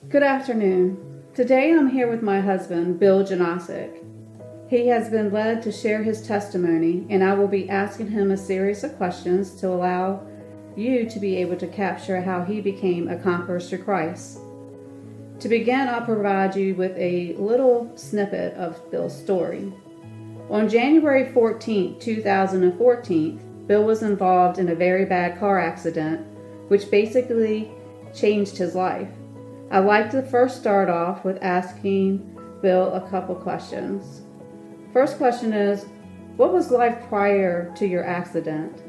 Good afternoon. Today I'm here with my husband, Bill Janosic. He has been led to share his testimony, and I will be asking him a series of questions to allow you to be able to capture how he became a conqueror through Christ. To begin, I'll provide you with a little snippet of Bill's story. On January 14, 2014, Bill was involved in a very bad car accident, which basically changed his life. I'd like to first start off with asking Bill a couple questions. First question is, what was life prior to your accident?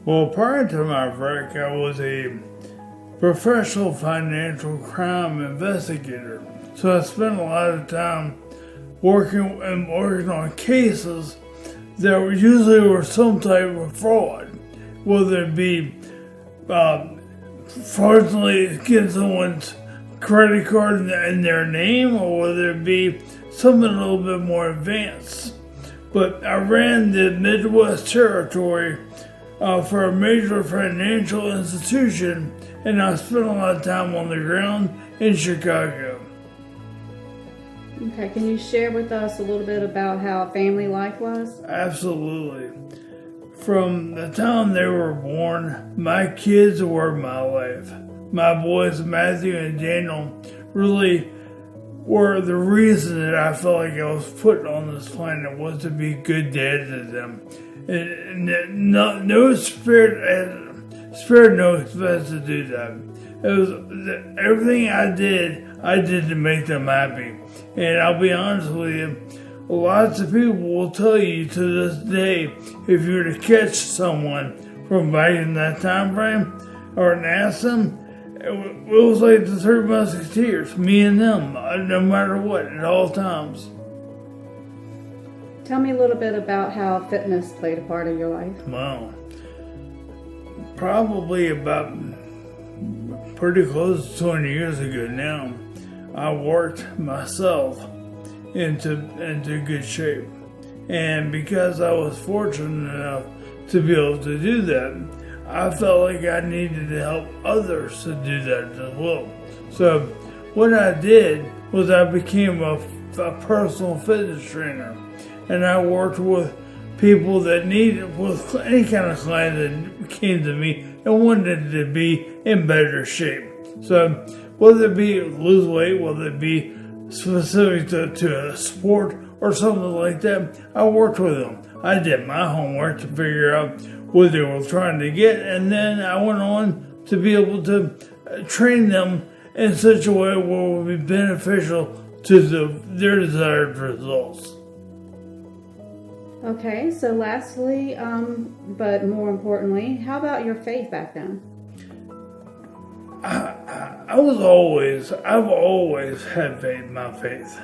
Well, prior to my wreck, I was a professional financial crime investigator. So I spent a lot of time working on cases that usually were some type of fraud, whether it be fraudulently getting someone's credit card in their name, or whether it be something a little bit more advanced. But I ran the Midwest territory for a major financial institution, and I spent a lot of time on the ground in Chicago. Okay, can you share with us a little bit about how family life was? Absolutely. From the time they were born, my kids were my life. My boys, Matthew and Daniel, really were the reason that I felt like I was put on this planet, was to be a good dad to them. And no spirit no expense to do that. It was everything I did to make them happy. And I'll be honest with you, lots of people will tell you to this day, if you were to catch someone from back in that time frame, or ask them, it was like the Three Musketeers, me and them, no matter what, at all times. Tell me a little bit about how fitness played a part of your life. Well, probably about pretty close to 20 years ago now, I worked myself into good shape. And because I was fortunate enough to be able to do that, I felt like I needed to help others to do that as well. So what I did was I became a personal fitness trainer, and I worked with people that with any kind of client that came to me and wanted to be in better shape. So whether it be lose weight, whether it be specific to a sport or something like that, I worked with them. I did my homework to figure out what they were trying to get, and then I went on to be able to train them in such a way where it would be beneficial to their desired results. Okay, so lastly, but more importantly, how about your faith back then? I've always had faith in my faith.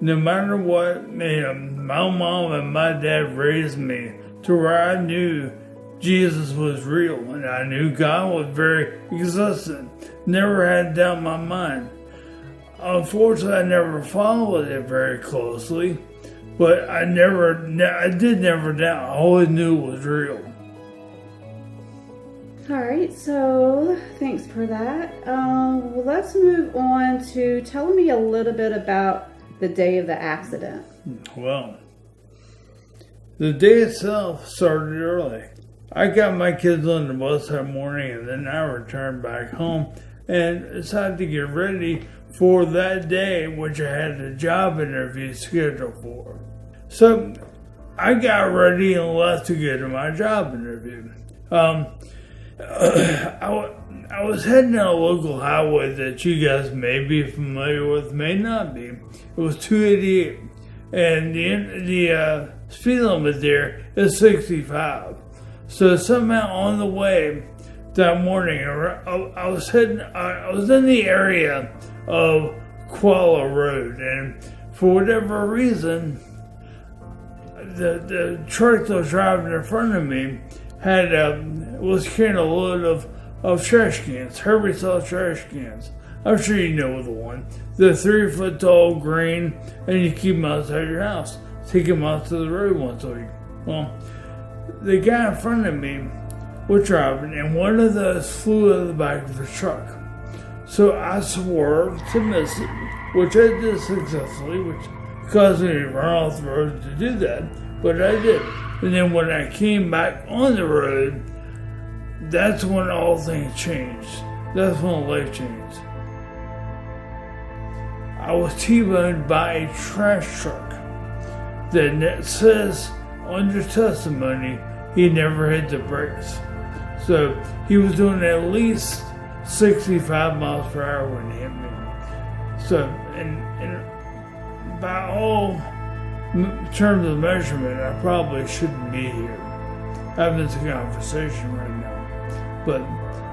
No matter what, my mom and my dad raised me to where I knew Jesus was real, and I knew God was very existent. Never had doubt in my mind. Unfortunately, I never followed it very closely, but I did never doubt. I always knew it was real. All right, so thanks for that. Well, let's move on to telling me a little bit about the day of the accident. Well, the day itself started early. I got my kids on the bus that morning, and then I returned back home and decided to get ready for that day, which I had a job interview scheduled for. So I got ready and left to go to my job interview. I was heading down a local highway that you guys may be familiar with, may not be. It was 288, and the speed limit there is 65. So somehow on the way that morning, I was in the area of Kuala Road, and for whatever reason, the truck that was driving in front of me was carrying a load of trash cans, Herbie South trash cans. I'm sure you know the one. They're 3 foot tall, green, and you keep them outside your house. Take them out to the road once a week. Well, the guy in front of me was driving, and one of those flew out of the back of his truck. So I swerved to miss it, which I did successfully, which caused me to run off the road to do that, but I did. And then when I came back on the road, that's when all things changed. That's when life changed. I was T-boned by a trash truck that says on your testimony he never hit the brakes. So he was doing at least 65 miles per hour when he hit me. So, and by all terms of measurement, I probably shouldn't be here having this conversation right now, but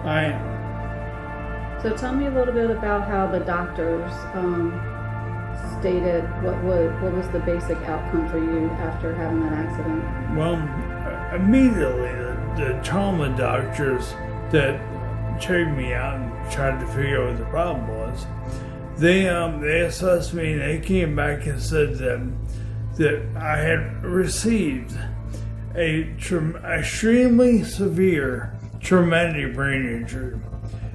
I am. So tell me a little bit about how the doctors stated what was the basic outcome for you after having that accident. Well, immediately the trauma doctors that checked me out and tried to figure out what the problem was, they assessed me and they came back and said that I had received a extremely severe traumatic brain injury.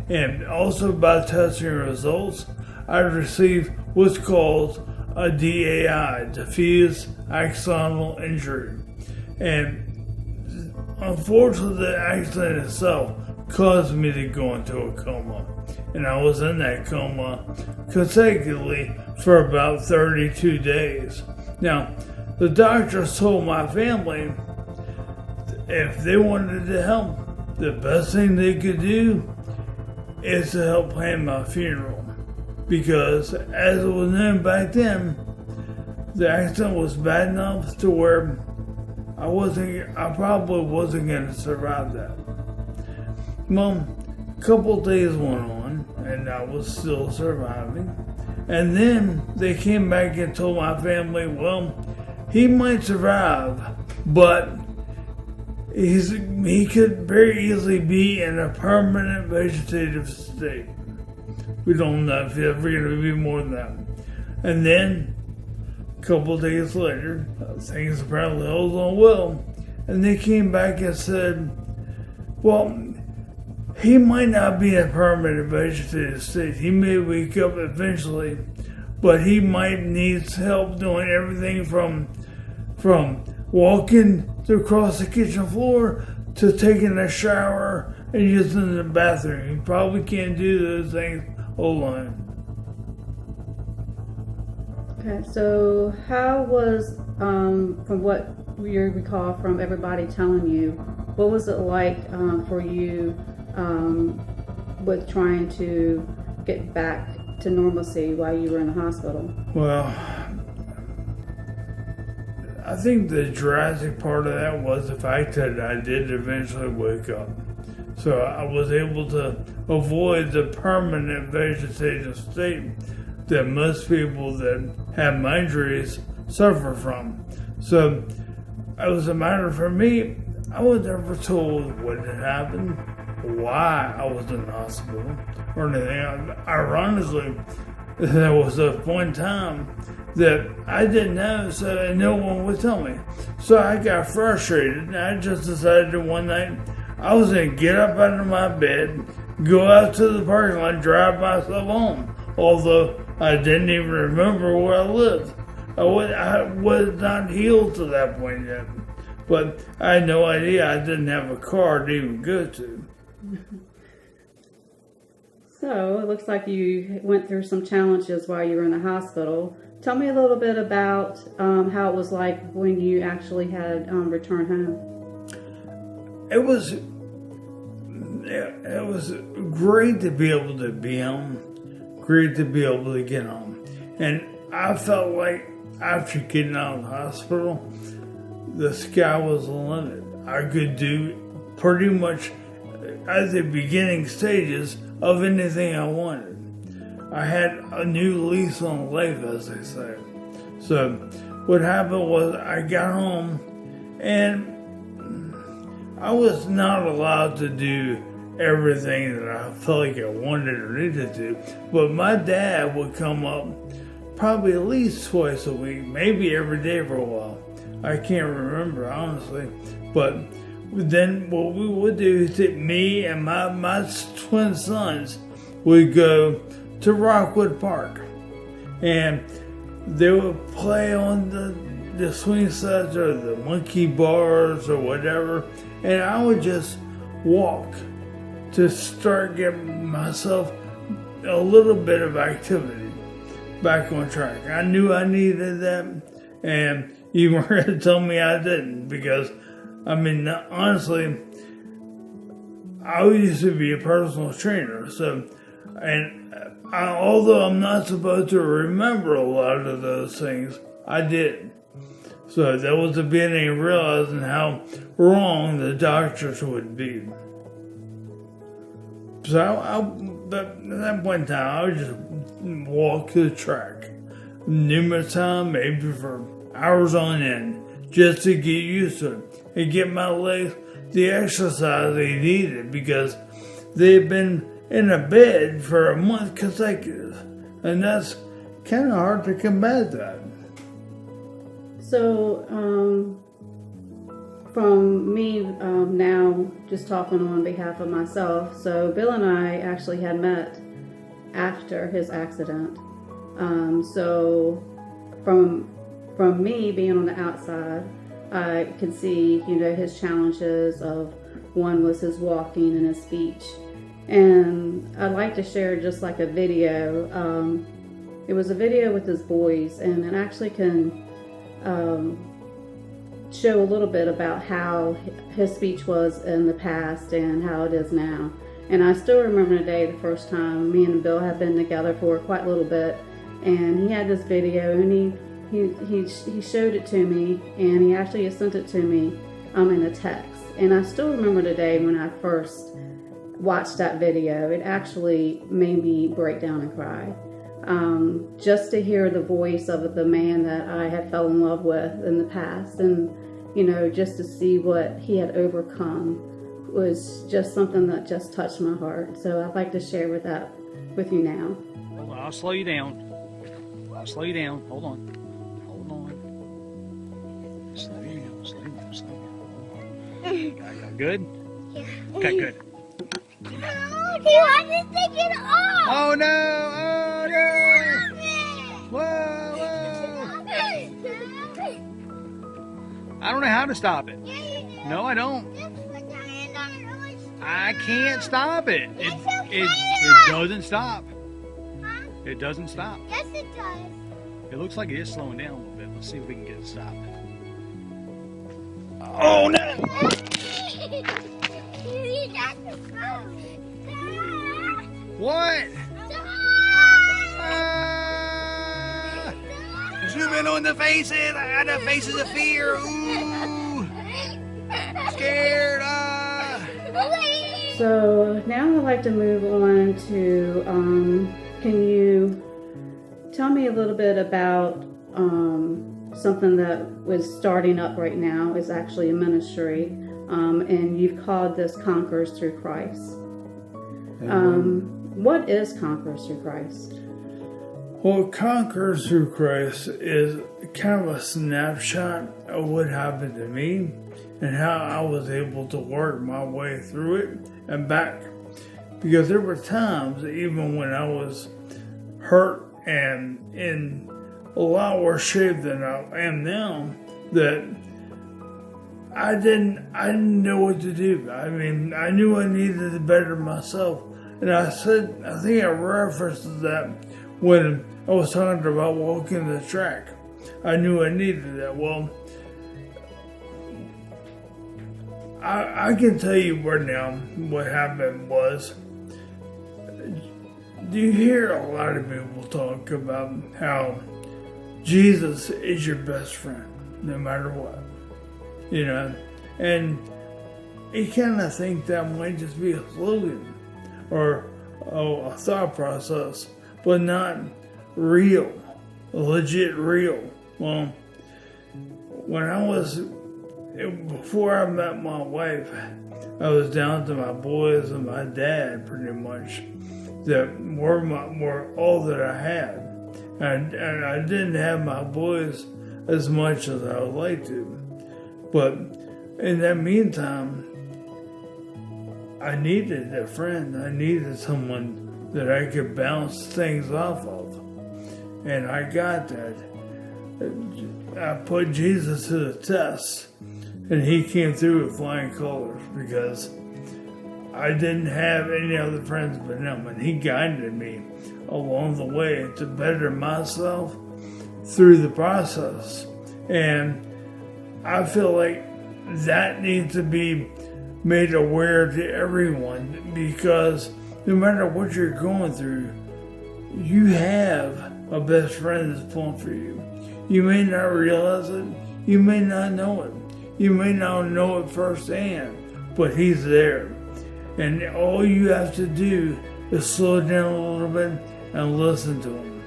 And also by testing results, I received what's called a DAI, diffuse axonal injury. And unfortunately, the accident itself caused me to go into a coma. And I was in that coma consecutively for about 32 days. Now, the doctors told my family if they wanted to help, the best thing they could do is to help plan my funeral. Because as it was known back then, the accident was bad enough to where I probably wasn't going to survive that. Well, a couple of days went on, and I was still surviving. And then they came back and told my family, well, he might survive, but he could very easily be in a permanent vegetative state. We don't know if he's ever going to be more than that. And then, a couple of days later, things apparently held on well, and they came back and said, well, he might not be in a permanent vegetative state. He may wake up eventually, but he might need help doing everything from walking across the kitchen floor to taking a shower and using the bathroom. He probably can't do those things alone. Okay, so how was, from what you recall from everybody telling you, what was it like for you with trying to get back to normalcy while you were in the hospital? Well, I think the drastic part of that was the fact that I did eventually wake up. So I was able to avoid the permanent vegetative state that most people that have injuries suffer from. So it was a matter for me, I was never told what had happened, why I was in the hospital, or anything. Ironically, there was a point in time that I didn't know, so no one would tell me. So I got frustrated, and I just decided one night I was going to get up out of my bed, go out to the parking lot, drive myself home. Although I didn't even remember where I lived. I was not healed to that point yet. But I had no idea I didn't have a car to even go to. So it looks like you went through some challenges while you were in the hospital. Tell me a little bit about how it was like when you actually had returned home. It was great to be able to be home, great to be able to get home. And I felt like after getting out of the hospital, the sky was the limit. I could do pretty much at the beginning stages of anything I wanted. I had a new lease on life, as they say. So what happened was I got home and I was not allowed to do everything that I felt like I wanted or needed to. But my dad would come up probably at least twice a week, maybe every day for a while. I can't remember, honestly. But then what we would do is take me and my twin sons would go to Rockwood Park, and they would play on the swing sets or the monkey bars or whatever, and I would just walk to start getting myself a little bit of activity back on track. I knew I needed that, and you were going to tell me I didn't, because, I mean, honestly, I used to be a personal trainer, so, and although I'm not supposed to remember a lot of those things, I did. So that was the beginning of realizing how wrong the doctors would be. So but at that point in time, I would just walk the track numerous times, maybe for hours on end, just to get used to it and get my legs the exercise they needed, because they've been in a bed for a month consecutive, and that's kind of hard to combat that. So, from me now, just talking on behalf of myself, so Bill and I actually had met after his accident. So from me being on the outside, I could see, his challenges of, one was his walking and his speech. And I'd like to share just like a video. It was a video with his boys, and it actually can show a little bit about how his speech was in the past and how it is now. And I still remember the day, the first time me and Bill had been together for quite a little bit, and he had this video, and he showed it to me, and he actually sent it to me in a text. And I still remember the day when I first watched that video. It actually made me break down and cry. Just to hear the voice of the man that I had fell in love with in the past, and just to see what he had overcome was just something that just touched my heart. So I'd like to share with you now. Hold on, I'll slow you down. Hold on. Slow you down. Good? Yeah. Okay, good. No, I just take it off. Oh no! Stop Whoa! it. I don't know how to stop it. Yeah, you do. No, I don't. Just put your hand on it really slow. I can't stop it. Yes, you It can. doesn't stop. Huh? It doesn't stop. Yes, it does. It looks like it is slowing down a little bit. Let's see if we can get it stopped. Oh no! You got the phone. What? Stop. Zoom in on the faces. I got the faces of fear. Ooh, scared. So now I'd like to move on to, can you tell me a little bit about something that was starting up right now is actually a ministry, and you've called this Conquerors Through Christ. What is Conquerors Through Christ? Well, Conquerors Through Christ is kind of a snapshot of what happened to me and how I was able to work my way through it and back. Because there were times, even when I was hurt and in a lot worse shape than I am now, that I didn't know what to do. I mean, I knew I needed to better myself. And I think I referenced that when I was talking about walking the track. I knew I needed that. Well, I can tell you right now what happened was, do you hear a lot of people talk about how Jesus is your best friend, no matter what, and you kind of think that might just be a slogan or a thought process, but not real, legit real. Well, before I met my wife, I was down to my boys and my dad pretty much. That were all that I had. And I didn't have my boys as much as I would like to. But in that meantime, I needed a friend. I needed someone that I could bounce things off of. And I got that. I put Jesus to the test, and he came through with flying colors because I didn't have any other friends but him, and he guided me along the way to better myself through the process. And I feel like that needs to be made aware to everyone, because no matter what you're going through, you have a best friend that's pulling for you. You may not realize it, you may not know it, you may not know it firsthand, but he's there. And all you have to do is slow down a little bit and listen to him.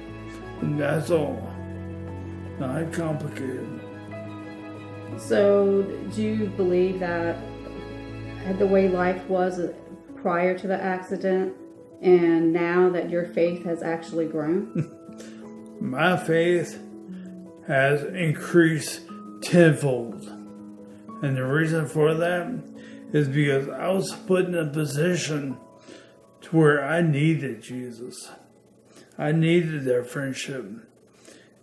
And that's all. Not complicated. So, do you believe that the way life was prior to the accident and now that your faith has actually grown? My faith has increased tenfold. And the reason for that is because I was put in a position to where I needed Jesus. I needed their friendship.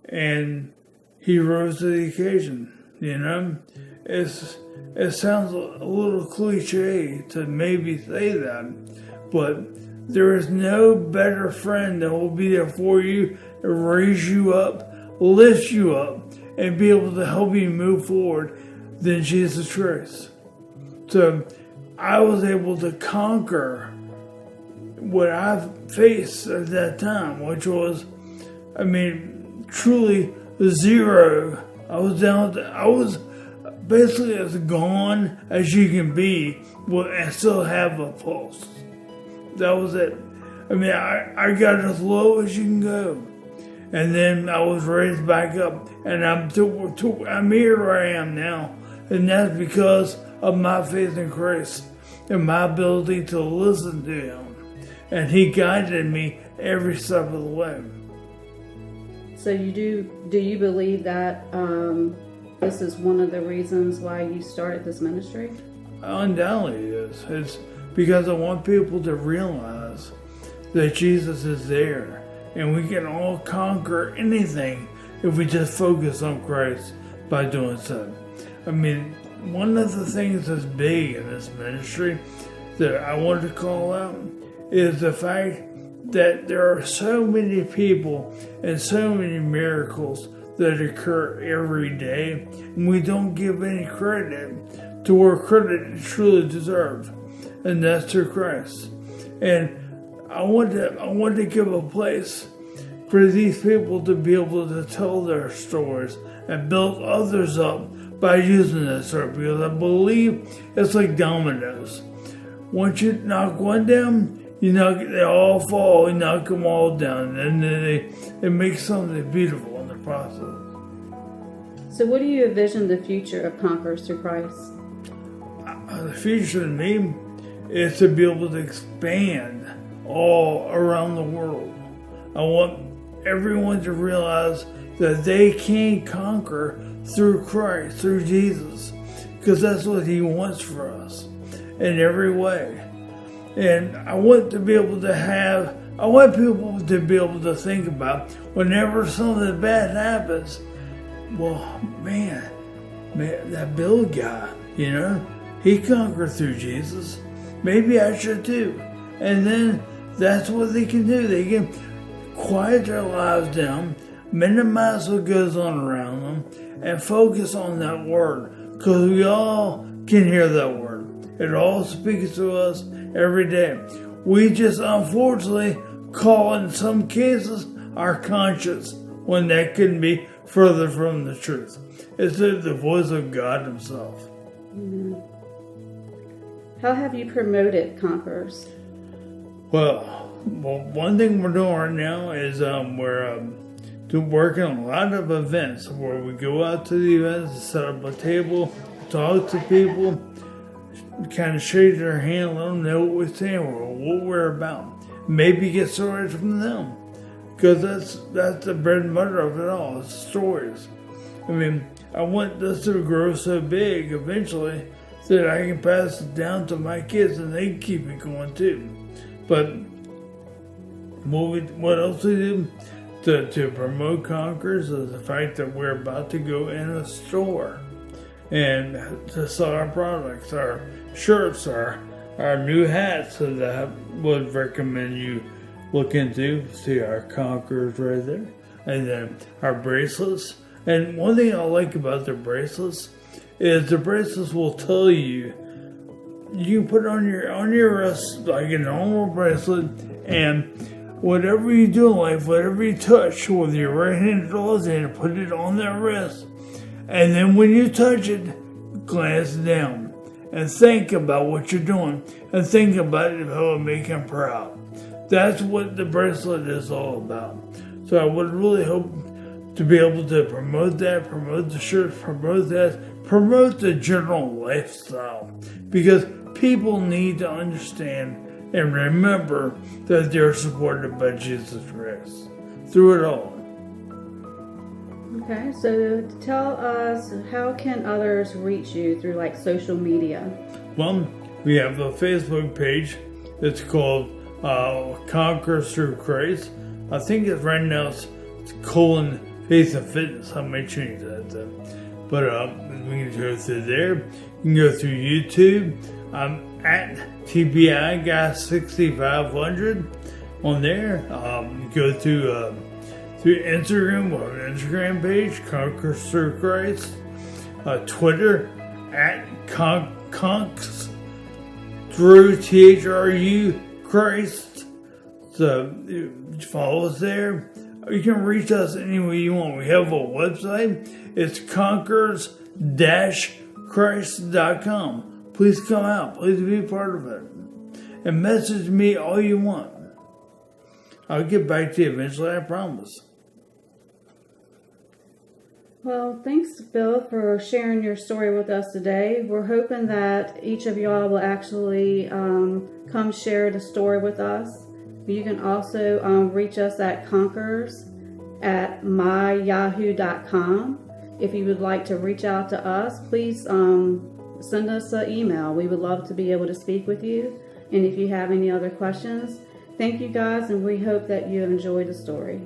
And he rose to the occasion, you know? It sounds a little cliche to maybe say that, but there is no better friend that will be there for you, raise you up, lift you up, and be able to help you move forward than Jesus Christ. So I was able to conquer what I faced at that time, which was, truly zero. I was basically as gone as you can be, and still have a pulse. That was it. I got as low as you can go. And then I was raised back up, and I'm here where I am now. And that's because of my faith in Christ and my ability to listen to him. And he guided me every step of the way. So do you believe that this is one of the reasons why you started this ministry? Undoubtedly it is. It's because I want people to realize that Jesus is there, and we can all conquer anything if we just focus on Christ by doing so. One of the things that's big in this ministry that I wanted to call out is the fact that there are so many people and so many miracles that occur every day, and we don't give any credit to where credit is truly deserved, and that's through Christ. And I want to give a place for these people to be able to tell their stories and build others up by using this story, because I believe it's like dominoes. Once you knock one down, they all fall, you knock them all down, and then it makes something beautiful in the process. So what do you envision the future of Conquerors Through Christ? The future to me is to be able to expand all around the world. I want everyone to realize that they can conquer through Christ, through Jesus, because that's what he wants for us in every way. And I want people to be able to think about whenever something bad happens, well, man, that Bill guy, he conquered through Jesus. Maybe I should too. And then that's what they can do. They can quiet their lives down, minimize what goes on around them, and focus on that word, because we all can hear that word. It all speaks to us every day. We just unfortunately call, in some cases, our conscience, when that couldn't be further from the truth. It's the voice of God himself. Amen. How have you promoted Conquerors? Well, one thing we're doing right now is we're working on a lot of events where we go out to the events, set up a table, talk to people, kind of shake their hand, let them know what we're saying or what we're about. Maybe get stories from them, because that's the bread and butter of it all. It's stories. I want this to grow so big eventually that I can pass it down to my kids and they keep it going too. But what else we do to promote Conquers is the fact that we're about to go in a store and to sell our products, our shirts, our new hats that I would recommend you look into. See our Conquers right there, and then our bracelets. And one thing I like about the bracelets is the bracelets will tell you. You put it on your wrist like a normal bracelet, and whatever you do in life, whatever you touch with your right hand or left hand, put it on that wrist. And then when you touch it, glance down and think about what you're doing, and think about it how it make him proud. That's what the bracelet is all about. So I would really hope to be able to promote that, promote the shirts, promote the general lifestyle, because people need to understand and remember that they're supported by Jesus Christ through it all. Okay, so tell us, how can others reach you through like social media? Well, we have a Facebook page. It's called Conquers Through Christ. I think it's right now it's Faith and Fitness. I may change that though. But we can go through there. You can go through YouTube. I'm at TBI Guy 6500 on there. Go through Instagram. We have an Instagram page, Conquers Through Christ. Twitter at Conks through THRU Christ. So follow us there. You can reach us any way you want. We have a website. It's conquers-christ.com. Please come out. Please be a part of it. And message me all you want. I'll get back to you eventually, I promise. Well, thanks, Bill, for sharing your story with us today. We're hoping that each of y'all will actually come share the story with us. You can also reach us at conquers@myyahoo.com. If you would like to reach out to us, please send us an email. We would love to be able to speak with you. And if you have any other questions, thank you guys, and we hope that you enjoyed the story.